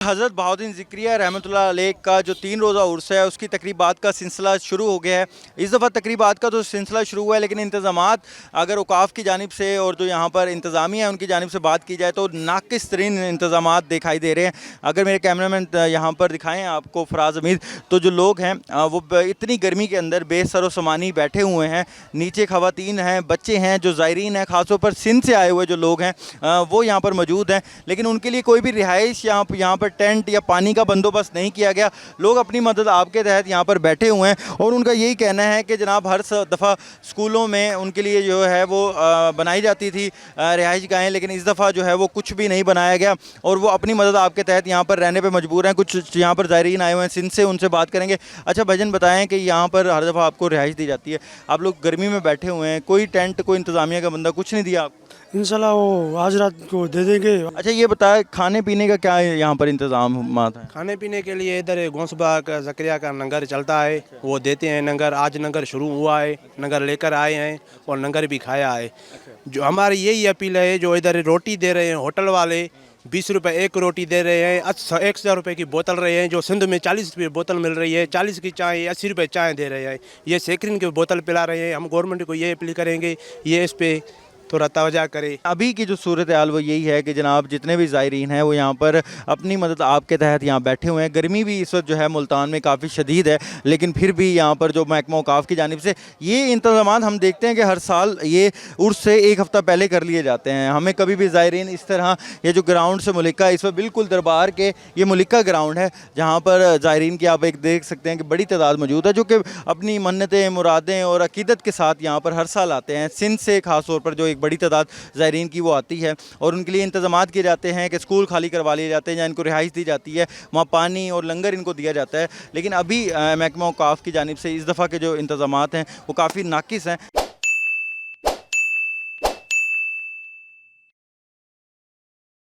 हज़रत बहाउद्दीन ज़िक्रिया रहमतुल्लाह अलैह का जो 3 रोज़ा उर्स है उसकी तकरीबात का सिलसिला शुरू हो गया है। इस दफ़ा तकरीबात का तो सिलसिला शुरू हुआ है, लेकिन इंतज़ामात अगर औक़ाफ़ की जानिब से और जो यहाँ पर इंतज़ामिया है उनकी जानिब से बात की जाए तो नाक़िस तरीन इंतज़ामात दिखाई दे रहे हैं। अगर मेरे कैमरामैन यहाँ पर दिखाएँ आपको फ़राज़ हमीद, तो जो लोग हैं वो इतनी गर्मी के अंदर बेसरो-सामानी बैठे हुए हैं। नीचे ख़वातीन हैं, बच्चे हैं, जो ज़ायरीन हैं, ख़ास तौर पर सिंध से आए हुए जो लोग हैं वो यहाँ पर मौजूद हैं, लेकिन उनके लिए कोई भी रिहाइश यहाँ पर टेंट या पानी का बंदोबस्त नहीं किया गया। लोग अपनी मदद आपके तहत यहाँ पर बैठे हुए हैं और उनका यही कहना है कि जनाब हर दफ़ा स्कूलों में उनके लिए जो है वो बनाई जाती थी रिहाइश गाहें, लेकिन इस दफ़ा जो है वो कुछ भी नहीं बनाया गया और वो अपनी मदद आपके तहत यहाँ पर रहने पर मजबूर हैं। कुछ यहाँ पर ज़ायरीन आए हुए हैं सिंध से, उनसे बात करेंगे। अच्छा भजन, बताएँ कि यहाँ पर हर दफ़ा आपको रिहाइश दी जाती है, आप लोग गर्मी में बैठे हुए हैं, कोई टेंट, कोई इंतज़ामिया का बंदा कुछ नहीं दिया आपको? इंशाल्लाह वो आज रात को दे देंगे। अच्छा ये बताएं, खाने पीने का क्या यहाँ पर इंतज़ाम है? खाने पीने के लिए इधर गौसबा का ज़करिया का लंगर चलता है, वो देते हैं लंगर। आज लंगर शुरू हुआ है, लंगर लेकर आए हैं और लंगर भी खाया है। जो हमारी यही अपील है, जो इधर रोटी दे रहे हैं होटल वाले 20 रुपये एक रोटी दे रहे हैं, 100 रुपये की बोतल रहे हैं। जो सिंध में 40 रुपये बोतल मिल रही है, 40 की चाय 80 रुपये चाय दे रहे हैं। ये सेक्रिन की बोतल पिला रहे हैं। हम गवर्नमेंट को ये अपील करेंगे, ये इस पर थोड़ा तवज्जो करे। अभी की जो सूरत हाल वो यही है कि जनाब जितने भी ज़ायरीन हैं वो यहाँ पर अपनी मदद आपके तहत यहाँ बैठे हुए हैं। गर्मी भी इस वक्त जो है मुल्तान में काफ़ी शदीद है, लेकिन फिर भी यहाँ पर जो महकमा औक़ाफ़ की जानिब से ये इंतज़ामात हम देखते हैं कि हर साल ये उर्स से एक हफ़्ता पहले कर लिए जाते हैं। हमें कभी भी ज़ायरीन इस तरह, ये जो ग्राउंड से मुलिका इस वक्त बिल्कुल दरबार के ये मुलिका ग्राउंड है, जहाँ पर ज़ायरीन की आप एक देख सकते हैं कि बड़ी तादाद मौजूद है, जो कि अपनी मन्नतें, मुरादें और अकीदत के साथ यहाँ पर हर साल आते हैं। सिंध से ख़ास तौर पर जो एक बड़ी तादाद ज़ायरीन की वो आती है और उनके लिए इंतज़ामात किए जाते हैं कि स्कूल खाली करवा लिए जाते हैं या इनको रिहाइश दी जाती है, वहाँ पानी और लंगर इनको दिया जाता है। लेकिन अभी महकमा औक़ाफ़ की जानिब से इस दफ़ा के जो इंतज़ामात हैं वो काफ़ी नाक़िस हैं।